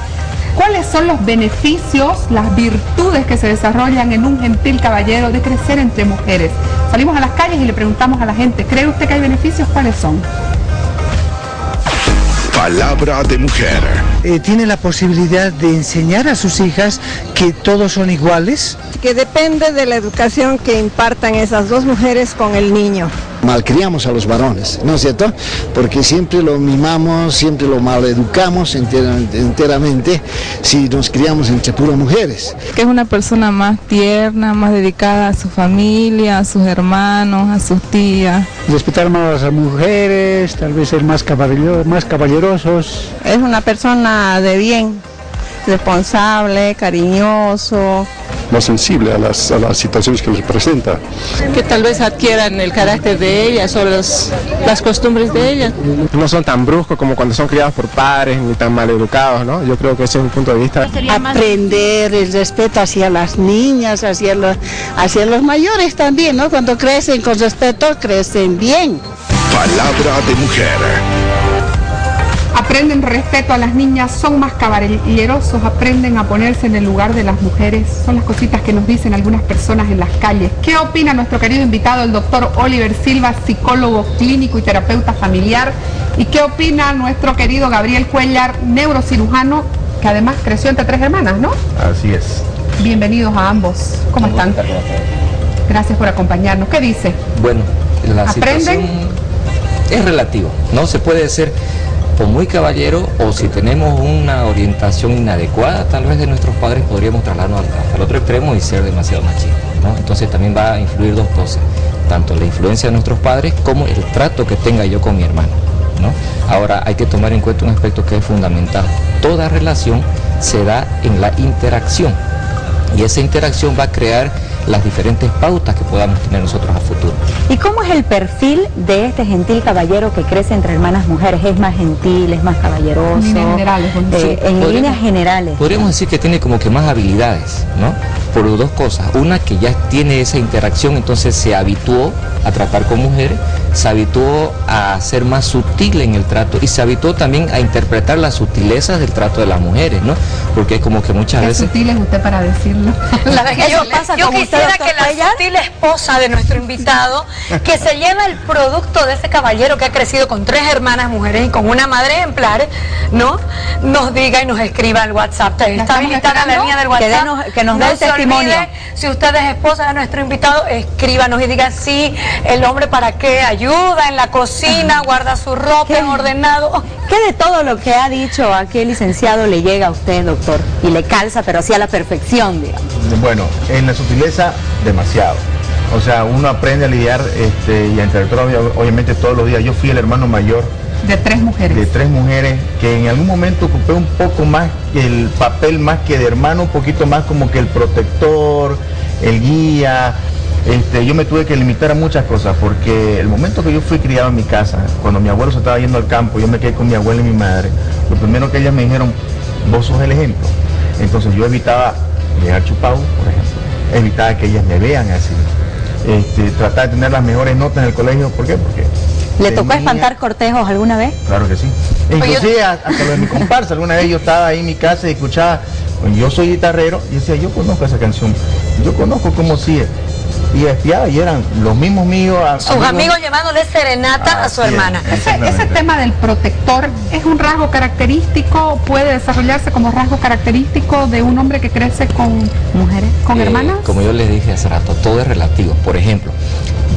S9: cuáles son los beneficios, las virtudes que se desarrollan en un gentil caballero de crecer entre mujeres. Salimos a las calles y le preguntamos a la gente, ¿cree usted que hay beneficios? ¿Cuáles son?
S1: Palabra de mujer.
S12: Tiene la posibilidad de enseñar a sus hijas que todos son iguales.
S13: Que depende de la educación que impartan esas dos mujeres con el niño.
S14: Malcriamos a los varones, ¿no es cierto? Porque siempre lo mimamos, siempre lo maleducamos enteramente si nos criamos entre puras mujeres.
S15: Que es una persona más tierna, más dedicada a su familia, a sus hermanos, a sus tías.
S12: Respetar más a las mujeres, tal vez ser más caballerosos.
S13: Es una persona de bien, responsable, cariñoso,
S16: más sensible a las situaciones que les presenta.
S17: Que tal vez adquieran el carácter de ellas o las costumbres de ellas.
S18: No son tan bruscos como cuando son criados por padres ni tan mal educados, ¿no? Yo creo que ese es un punto de vista.
S19: Aprender el respeto hacia las niñas, hacia los mayores también, ¿no? Cuando crecen con respeto, crecen bien.
S1: Palabra de mujer.
S9: Aprenden respeto a las niñas, son más caballerosos, aprenden a ponerse en el lugar de las mujeres. Son las cositas que nos dicen algunas personas en las calles. ¿Qué opina nuestro querido invitado, el doctor Oliver Silva, psicólogo clínico y terapeuta familiar? ¿Y qué opina nuestro querido Gabriel Cuellar, neurocirujano, que además creció entre 3 hermanas, ¿no?
S20: Así es.
S9: Bienvenidos a ambos. ¿Cómo están? Gracias por acompañarnos. ¿Qué dice?
S20: Bueno, la
S9: ¿aprenden?
S20: situación es relativo, ¿no? Se puede ser o muy caballero, o si tenemos una orientación inadecuada tal vez de nuestros padres, podríamos trasladarnos hasta el otro extremo y ser demasiado machistas, ¿no? Entonces también va a influir dos cosas, tanto la influencia de nuestros padres como el trato que tenga yo con mi hermano, ¿no? Ahora hay que tomar en cuenta un aspecto que es fundamental. Toda relación se da en la interacción, y esa interacción va a crear las diferentes pautas que podamos tener nosotros a futuro.
S3: ¿Y cómo es el perfil de este gentil caballero que crece entre hermanas mujeres? ¿Es más gentil, es más caballeroso? En líneas generales. En líneas generales.
S20: Podríamos decir que tiene como que más habilidades, ¿no? Por dos cosas. Una, que ya tiene esa interacción, entonces se habituó a tratar con mujeres, se habituó a ser más sutil en el trato y se habituó también a interpretar las sutilezas del trato de las mujeres, ¿no? Porque es como que muchas veces...
S9: ¿Qué sutil es usted para decirlo?
S2: Yo quisiera que la sutil esposa de nuestro invitado, que se lleva el producto de ese caballero que ha crecido con 3 hermanas mujeres y con una madre ejemplar, ¿no? Nos diga y nos escriba al WhatsApp. Está habilitada la línea del WhatsApp.
S3: Que nos dé el testimonio.
S2: Si usted es esposa de nuestro invitado, escríbanos y diga sí, el hombre para qué ayuda en la cocina, guarda su ropa en ordenado.
S3: ¿Qué de todo lo que ha dicho aquel licenciado le llega a usted, doctor? Y le calza, pero así a la perfección, digamos.
S20: Bueno, en la sutileza, demasiado. O sea, uno aprende a lidiar y a interactuar obviamente todos los días. Yo fui el hermano mayor
S9: de 3 mujeres.
S20: De 3 mujeres, que en algún momento ocupé un poco más el papel más que de hermano, un poquito más como que el protector, el guía. Yo me tuve que limitar a muchas cosas, porque el momento que yo fui criado en mi casa, cuando mi abuelo se estaba yendo al campo, yo me quedé con mi abuela y mi madre. Lo primero que ellas me dijeron, vos sos el ejemplo. Entonces yo evitaba llegar chupado, por ejemplo, evitaba que ellas me vean así, tratar de tener las mejores notas en el colegio. ¿Por qué? Porque
S3: ¿le tocó espantar cortejos alguna vez?
S20: Claro que sí. Inclusive hasta lo de mi comparsa, alguna vez yo estaba ahí en mi casa y escuchaba, yo soy guitarrero, y decía, yo conozco esa canción, yo conozco cómo sigue. Y espiaba, y eran los mismos míos.
S2: Sus amigos llevándole serenata a su hermana.
S9: Ese tema del protector es un rasgo característico, puede desarrollarse como rasgo característico de un hombre que crece con mujeres, con hermanas.
S20: Como yo les dije hace rato, todo es relativo. Por ejemplo,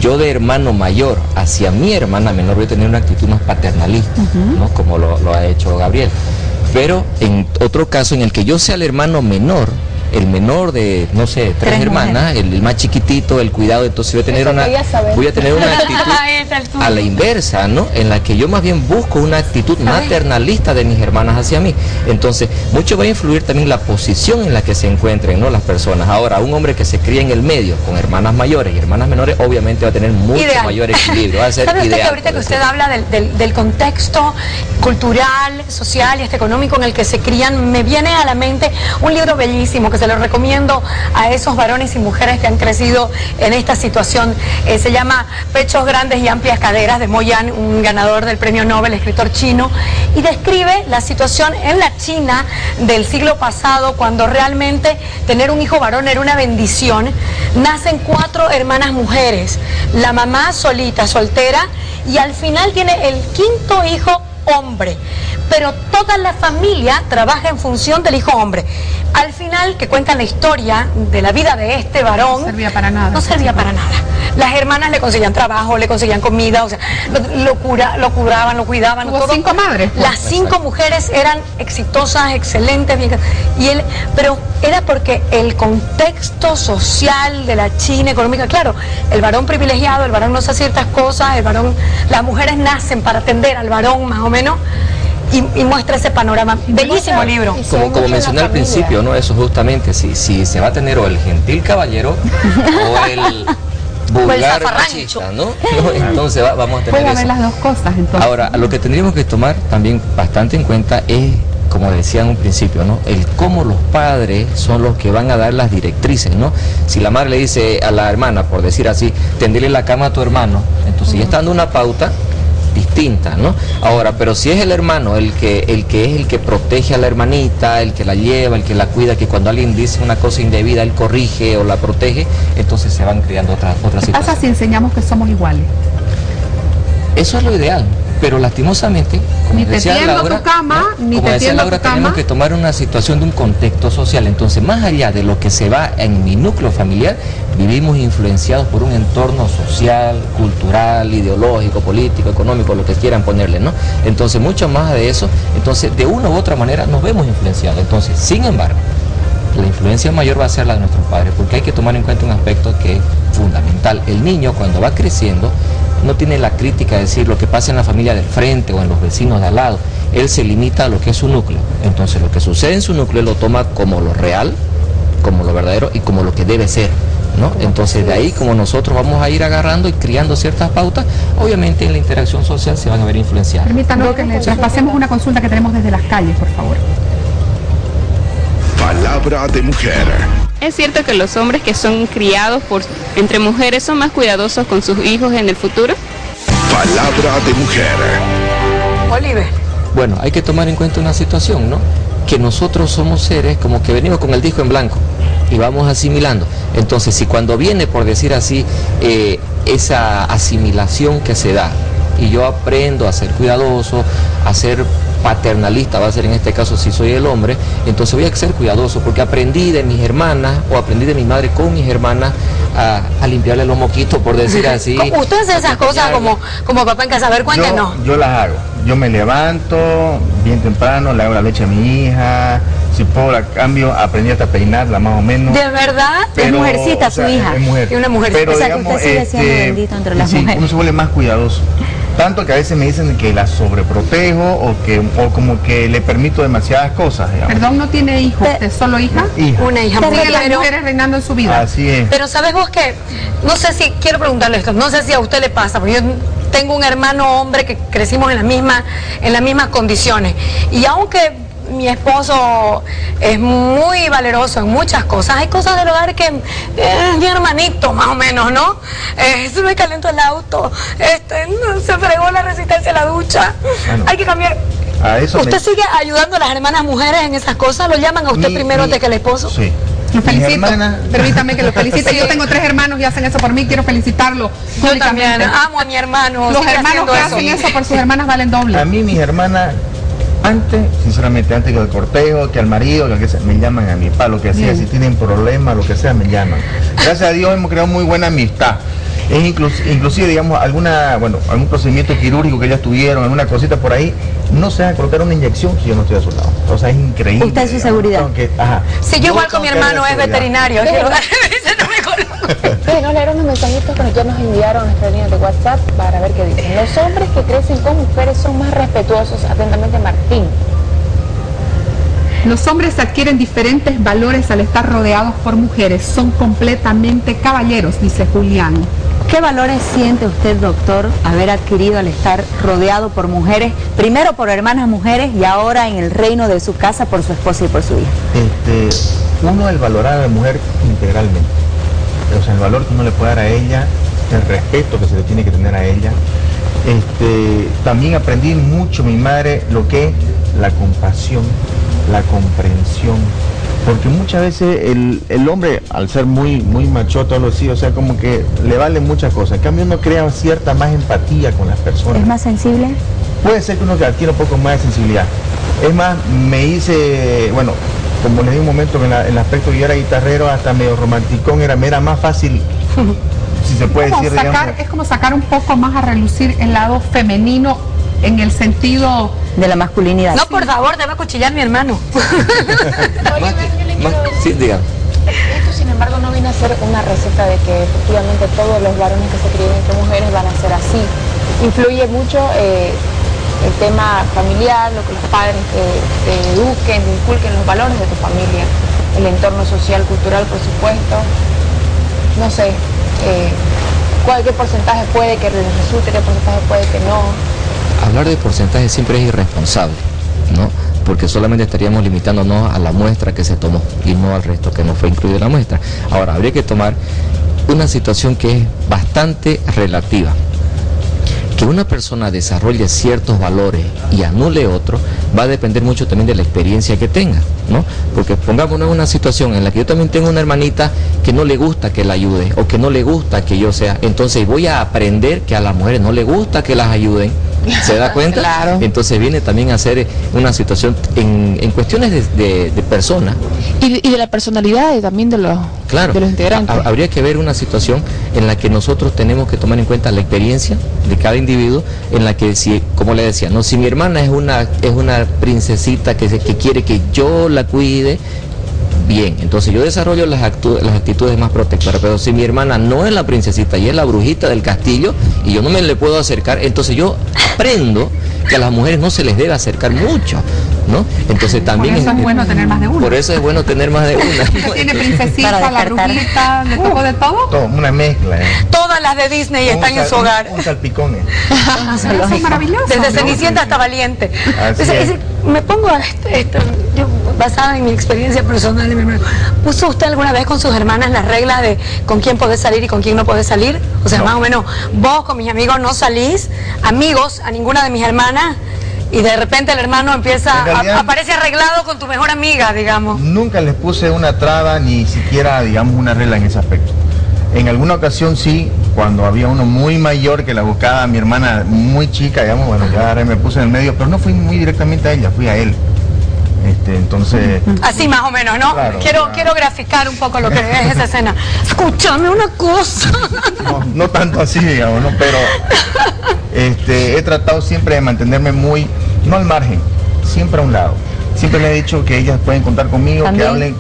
S20: yo de hermano mayor hacia mi hermana menor voy a tener una actitud más paternalista, ¿no? Como lo ha hecho Gabriel. Pero en otro caso en el que yo sea el hermano menor, el menor de, no sé, 3 hermanas, el más chiquitito, el cuidado, entonces voy a tener una actitud a la inversa, ¿no? En la que yo más bien busco una actitud maternalista de mis hermanas hacia mí. Entonces, mucho va a influir también la posición en la que se encuentren, ¿no?, las personas. Ahora, un hombre que se cría en el medio, con hermanas mayores y hermanas menores, obviamente va a tener mucho mayor equilibrio, va a ser
S2: ¿Sabe
S20: ideal.
S2: Usted que ahorita que usted habla del contexto cultural, social y económico en el que se crían, me viene a la mente un libro bellísimo que se lo recomiendo a esos varones y mujeres que han crecido en esta situación. Se llama Pechos Grandes y Amplias Caderas, de Mo Yan, un ganador del premio Nobel, escritor chino, y describe la situación en la China del siglo pasado, cuando realmente tener un hijo varón era una bendición. Nacen 4 hermanas mujeres, la mamá solita, soltera, y al final tiene el 5.º hijo hombre, pero toda la familia trabaja en función del hijo hombre. Al final, que cuentan la historia de la vida de este varón,
S9: no servía para nada.
S2: No servía para nada. Las hermanas le conseguían trabajo, le conseguían comida, o sea, lo curaban, lo cuidaban.
S9: Tuvo 5 madres.
S2: Las 5 mujeres eran exitosas, excelentes, bien, pero era porque el contexto social de la China económica, claro, el varón privilegiado, el varón no hace ciertas cosas, el varón, las mujeres nacen para atender al varón más o menos. y muestra ese panorama. Bellísimo libro.
S20: Como mencioné al principio, ¿no? Eso justamente, si se va a tener o el gentil caballero o el vulgar machista, ¿no? Entonces vamos a tener eso.
S9: Las dos cosas, entonces.
S20: Ahora, lo que tendríamos que tomar también bastante en cuenta es, como decía en un principio, ¿no? El cómo los padres son los que van a dar las directrices, ¿no? Si la madre le dice a la hermana, por decir así, tendele la cama a tu hermano, entonces ya está dando una pauta distinta, ¿no? Ahora, pero si es el hermano el que es el que protege a la hermanita, el que la lleva, el que la cuida, que cuando alguien dice una cosa indebida, él corrige o la protege, entonces se van creando otras situaciones.
S9: ¿Qué pasa si enseñamos que somos iguales?
S20: Eso es lo ideal, pero lastimosamente, como decía Laura, tenemos que tomar una situación de un contexto social. Entonces, más allá de lo que se va en mi núcleo familiar, vivimos influenciados por un entorno social, cultural, ideológico, político, económico, lo que quieran ponerle, ¿no? Entonces, mucho más de eso, entonces, de una u otra manera nos vemos influenciados. Entonces, sin embargo, la influencia mayor va a ser la de nuestros padres, porque hay que tomar en cuenta un aspecto que es fundamental. El niño, cuando va creciendo, no tiene la crítica de decir lo que pasa en la familia del frente o en los vecinos de al lado. Él se limita a lo que es su núcleo. Entonces, lo que sucede en su núcleo él lo toma como lo real, como lo verdadero y como lo que debe ser, ¿no? Entonces, de ahí, como nosotros vamos a ir agarrando y criando ciertas pautas, obviamente en la interacción social se van a ver influenciadas.
S9: Permítanos que le traspasemos una consulta que tenemos desde las calles, por favor.
S1: Palabra de mujer.
S21: ¿Es cierto que los hombres que son criados entre mujeres son más cuidadosos con sus hijos en el futuro?
S1: Palabra de mujer.
S2: Oliver.
S20: Bueno, hay que tomar en cuenta una situación, ¿no? Que nosotros somos seres como que venimos con el disco en blanco y vamos asimilando. Entonces, si cuando viene, por decir así, esa asimilación que se da, y yo aprendo a ser cuidadoso, a ser paternalista, va a ser en este caso si soy el hombre, entonces voy a ser cuidadoso porque aprendí de mis hermanas o aprendí de mi madre con mis hermanas a limpiarle los moquitos, por decir así.
S2: ¿Usted hace esas cosas como papá en casa? A ver, cuéntenos.
S22: Yo las hago. Yo me levanto bien temprano, le hago la leche a mi hija, si puedo la cambio, aprendí hasta peinarla más o menos.
S2: ¿De verdad?
S22: Pero,
S3: es mujercita su hija.
S22: Es mujer.
S2: Y una mujer.
S22: Pero
S3: o sea,
S22: digamos,
S3: que usted sigue siendo bendito entre las mujeres.
S22: Uno se vuelve más cuidadoso. Tanto que a veces me dicen que la sobreprotejo o como que le permito demasiadas cosas, digamos.
S9: Perdón, ¿no tiene hijo? ¿Usted solo hija?
S22: Hija.
S2: Una hija.
S9: Sigue las mujeres reinando en su vida.
S22: Así es.
S2: Pero ¿sabes vos qué? No sé si, quiero preguntarle esto, no sé si a usted le pasa, porque yo tengo un hermano hombre que crecimos en las mismas condiciones. Y aunque mi esposo es muy valeroso en muchas cosas, hay cosas del hogar que es mi hermanito, más o menos, ¿no? Se me calentó el auto, se fregó la resistencia a la ducha, hay que cambiar. ¿Usted sigue ayudando a las hermanas mujeres en esas cosas? ¿Lo llaman a usted primero antes que el esposo?
S22: Sí.
S9: Lo felicito, permítame que lo felicite. Yo tengo 3 hermanos y hacen eso por mí, quiero felicitarlo.
S2: Yo también amo a mi hermano.
S9: Los hermanos que hacen eso por sus hermanas valen doble.
S22: A mí mis hermanas, sinceramente, antes que el cortejo, que al marido, que sea, me llaman a mi papá, lo que sea, si tienen problemas, lo que sea, me llaman. Gracias a Dios hemos creado muy buena amistad. Es inclusive, digamos, algún procedimiento quirúrgico que ellas tuvieron, alguna cosita por ahí, no se va a colocar una inyección si yo no estoy a su lado. O sea, es increíble.
S3: Usted es su seguridad.
S2: Sí, yo igual con mi hermano es veterinario.
S23: Nos leyeron unos mensajitos que ya nos enviaron a nuestra línea de WhatsApp para ver qué dicen. Los hombres que crecen con mujeres son más respetuosos. Atentamente, Martín.
S9: Los hombres adquieren diferentes valores al estar rodeados por mujeres. Son completamente caballeros, dice Julián.
S3: ¿Qué valores siente usted, doctor, haber adquirido al estar rodeado por mujeres, primero por hermanas mujeres y ahora en el reino de su casa por su esposa y por su hija?
S22: Uno, el valorar a la mujer integralmente. O sea, el valor que uno le puede dar a ella, el respeto que se le tiene que tener a ella. También aprendí mucho mi madre lo que es la compasión, la comprensión. Porque muchas veces el hombre, al ser muy machote, o sea, como que le valen muchas cosas. En cambio, uno crea cierta más empatía con las personas.
S3: ¿Es más sensible?
S22: Puede ser que uno adquiera un poco más de sensibilidad. Es más, me hice, bueno, como le di un momento que en el aspecto que yo era guitarrero, hasta medio romanticón, era más fácil, si se puede decir, digamos.
S9: Es como sacar un poco más a relucir el lado femenino en el sentido
S3: de la masculinidad.
S2: No, por favor, te va a cuchillar mi hermano.
S20: Sí, diga.
S23: Esto, sin embargo, no viene a ser una receta de que efectivamente todos los varones que se crían entre mujeres van a ser así. Influye mucho el tema familiar, lo que los padres te eduquen, te inculquen los valores de tu familia, el entorno social, cultural, por supuesto. No sé, qué porcentaje puede que les resulte, qué porcentaje puede que no.
S20: Hablar de porcentaje siempre es irresponsable, ¿no? Porque solamente estaríamos limitándonos a la muestra que se tomó y no al resto que no fue incluido en la muestra. Ahora, habría que tomar una situación que es bastante relativa. Que una persona desarrolle ciertos valores y anule otros va a depender mucho también de la experiencia que tenga, ¿no? Porque pongámonos en una situación en la que yo también tengo una hermanita que no le gusta que la ayude o que no le gusta que yo sea, entonces voy a aprender que a las mujeres no les gusta que las ayuden. ¿Se da cuenta? Claro. Entonces viene también a ser una situación en cuestiones de personas.
S8: Y de la personalidad también de los integrantes.
S20: Habría que ver una situación en la que nosotros tenemos que tomar en cuenta la experiencia de cada individuo, en la que, si, como le decía, no, si mi hermana es una princesita que quiere que yo la cuide, bien, entonces yo desarrollo las actitudes más protectoras, pero si mi hermana no es la princesita y es la brujita del castillo y yo no me le puedo acercar, entonces yo aprendo que a las mujeres no se les debe acercar mucho, ¿no? Entonces también...
S9: Por eso es bueno tener más de una.
S20: Por eso es bueno tener más de una.
S9: Tiene princesita, la brujita, ¿le tocó de todo?
S22: Todo, una mezcla.
S2: Todas las de Disney están en su hogar.
S22: Un salpicón.
S9: Eso es maravilloso.
S2: Desde Cenicienta hasta Valiente. Me pongo yo, basada en mi experiencia personal de mi hermano. ¿Puso usted alguna vez con sus hermanas las reglas de con quién podés salir y con quién no podés salir? O sea, no. Más o menos, vos con mis amigos no salís, amigos a ninguna de mis hermanas, y de repente el hermano aparece arreglado con tu mejor amiga, digamos.
S22: Nunca les puse una traba, ni siquiera, digamos, una regla en ese aspecto. En alguna ocasión sí, cuando había uno muy mayor que la buscaba a mi hermana muy chica, digamos, bueno, ya me puse en el medio, pero no fui muy directamente a ella, fui a él. Entonces...
S2: Así más o menos, ¿no? Claro, quiero graficar un poco lo que es esa escena. Escúchame una cosa.
S22: No tanto así, digamos, ¿no? Pero he tratado siempre de mantenerme muy, no al margen, siempre a un lado. Siempre le he dicho que ellas pueden contar conmigo,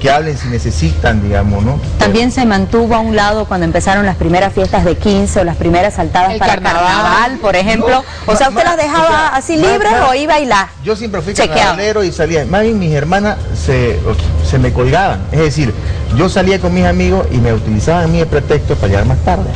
S22: que hablen si necesitan, digamos, ¿no?
S3: También se mantuvo a un lado cuando empezaron las primeras fiestas de 15 o las primeras saltadas para carnaval, por ejemplo. No, o sea, ¿usted las dejaba así libres o iba y las
S22: Yo siempre fui carnavalero y salía. Más bien mis hermanas se me colgaban. Es decir, yo salía con mis amigos y me utilizaban a mí de pretexto para llegar más tarde.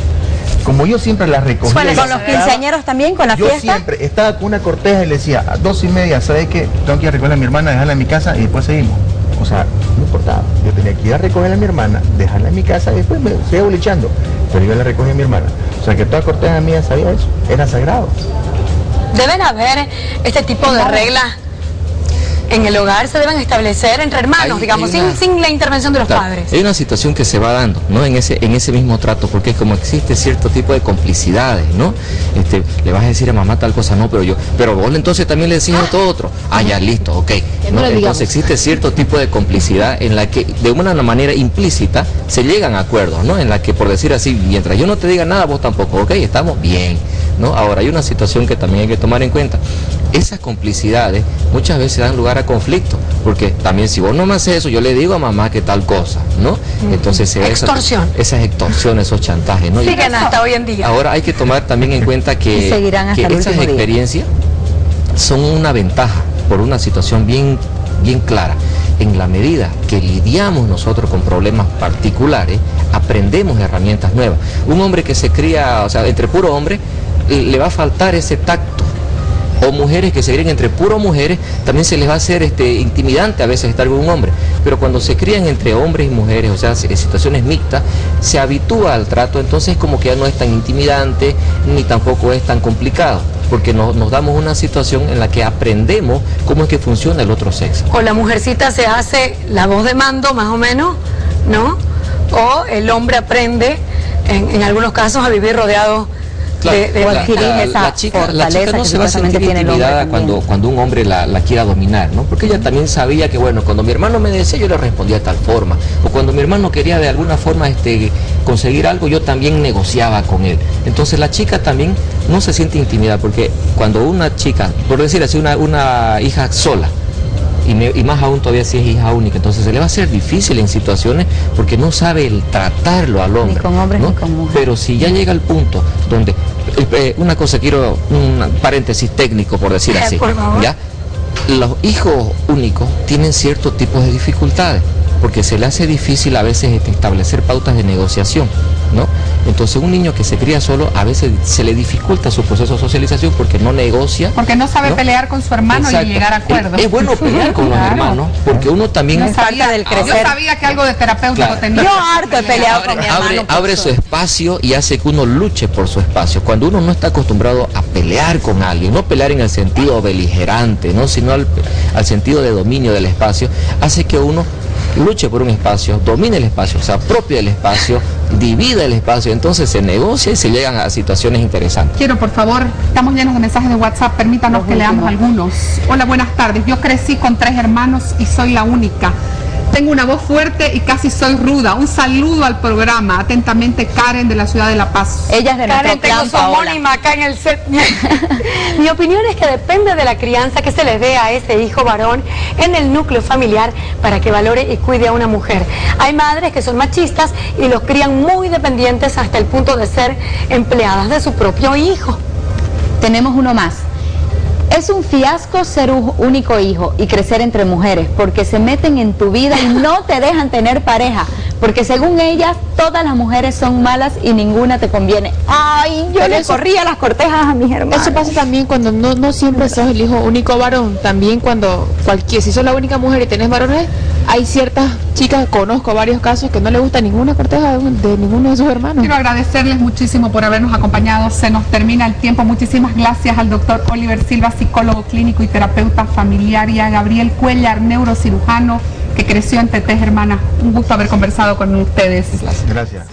S22: Como yo siempre las recogía.
S3: ¿Con los quinceañeros también, con la fiesta?
S22: Yo siempre estaba con una corteja y le decía, a 2:30, ¿sabes qué? Tengo que ir a recoger a mi hermana, dejarla en mi casa y después seguimos. O sea, no importaba. Yo tenía que ir a recoger a mi hermana, dejarla en mi casa y después me seguía bolichando. Pero yo la recogí a mi hermana. O sea, que toda corteja mía sabía eso. Era sagrado.
S2: Deben haber este tipo de reglas en el hogar, se deben establecer entre hermanos, digamos, sin la intervención de los padres.
S20: Hay una situación que se va dando, ¿no? En ese mismo trato, porque es como existe cierto tipo de complicidades, ¿no? Le vas a decir a mamá tal cosa, no, pero vos entonces también le decís esto otro. Ya, listo, ok. ¿No? Entonces existe cierto tipo de complicidad en la que de una manera implícita se llegan a acuerdos, ¿no? En la que, por decir así, mientras yo no te diga nada, vos tampoco, ok, estamos bien, ¿no? Ahora hay una situación que también hay que tomar en cuenta. Esas complicidades muchas veces dan lugar a conflicto, porque también si vos no me haces eso, yo le digo a mamá que tal cosa, ¿no? Entonces
S2: extorsión.
S20: Esas extorsiones, esos chantajes, ¿no?
S2: Siguen hasta hoy en día.
S20: Ahora hay que tomar también en cuenta que esas experiencias son una ventaja por una situación bien clara. En la medida que lidiamos nosotros con problemas particulares, aprendemos herramientas nuevas. Un hombre que se cría, o sea, entre puro hombre, le va a faltar ese tacto. O mujeres que se crían entre puras mujeres, también se les va a hacer intimidante a veces estar con un hombre. Pero cuando se crían entre hombres y mujeres, o sea, en situaciones mixtas, se habitúa al trato, entonces como que ya no es tan intimidante, ni tampoco es tan complicado, porque nos damos una situación en la que aprendemos cómo es que funciona el otro sexo.
S2: O la mujercita se hace la voz de mando, más o menos, ¿no? O el hombre aprende, en algunos casos, a vivir rodeado
S20: la chica no se va a sentir intimidada cuando un hombre la quiera dominar, ¿no? Porque ella también sabía que, bueno, cuando mi hermano me decía, yo le respondía de tal forma, o cuando mi hermano quería de alguna forma conseguir algo, yo también negociaba con él. Entonces la chica también no se siente intimidada, porque cuando una chica, por decir así, una hija sola, y más aún todavía si es hija única, entonces se le va a hacer difícil en situaciones porque no sabe el tratarlo al hombre.
S3: Ni con hombres,
S20: ¿no?
S3: ni con mujeres.
S20: Pero si ya llega al punto donde, una cosa, quiero un paréntesis técnico por decir así,
S2: por favor.
S20: ¿ya? Los hijos únicos tienen ciertos tipos de dificultades, porque se le hace difícil a veces establecer pautas de negociación, ¿no? Entonces un niño que se cría solo, a veces se le dificulta su proceso de socialización porque no negocia.
S9: Porque no sabe pelear con su hermano. Exacto. Y llegar a acuerdos.
S20: Es bueno pelear con los hermanos, porque uno también...
S9: Yo sabía que algo de terapéutico tenía.
S3: Yo harto he peleado con mi hermano.
S20: Abre su espacio y hace que uno luche por su espacio. Cuando uno no está acostumbrado a pelear con alguien, no pelear en el sentido beligerante, ¿no? Sino al sentido de dominio del espacio, hace que uno luche por un espacio, domine el espacio, se apropie del espacio, divida el espacio, entonces se negocia y se llegan a situaciones interesantes.
S9: Quiero, por favor, estamos llenos de mensajes de WhatsApp, permítanos que leamos algunos. Hola, buenas tardes. Yo crecí con 3 hermanos y soy la única. Tengo una voz fuerte y casi soy ruda. Un saludo al programa. Atentamente, Karen, de la ciudad de La Paz.
S3: Ella es de
S2: Karen, tengo su homónima acá en el set. Mi opinión es que depende de la crianza que se le dé a ese hijo varón en el núcleo familiar para que valore y cuide a una mujer. Hay madres que son machistas y los crían muy dependientes hasta el punto de ser empleadas de su propio hijo.
S3: Tenemos uno más. Es un fiasco ser un único hijo y crecer entre mujeres, porque se meten en tu vida y no te dejan tener pareja, porque según ellas todas las mujeres son malas y ninguna te conviene. Ay, yo le corría las cortejas a mis hermanos.
S8: Eso pasa también cuando no siempre sos el hijo único varón, también cuando si sos la única mujer y tenés varones, hay ciertas chicas, conozco varios casos que no le gusta ninguna corteja de ninguno de sus hermanos.
S9: Quiero agradecerles muchísimo por habernos acompañado. Se nos termina el tiempo. Muchísimas gracias al doctor Oliver Silva, psicólogo clínico y terapeuta familiar, y a Gabriel Cuellar, neurocirujano, que creció entre 3 hermanas. Un gusto haber conversado con ustedes.
S22: Gracias.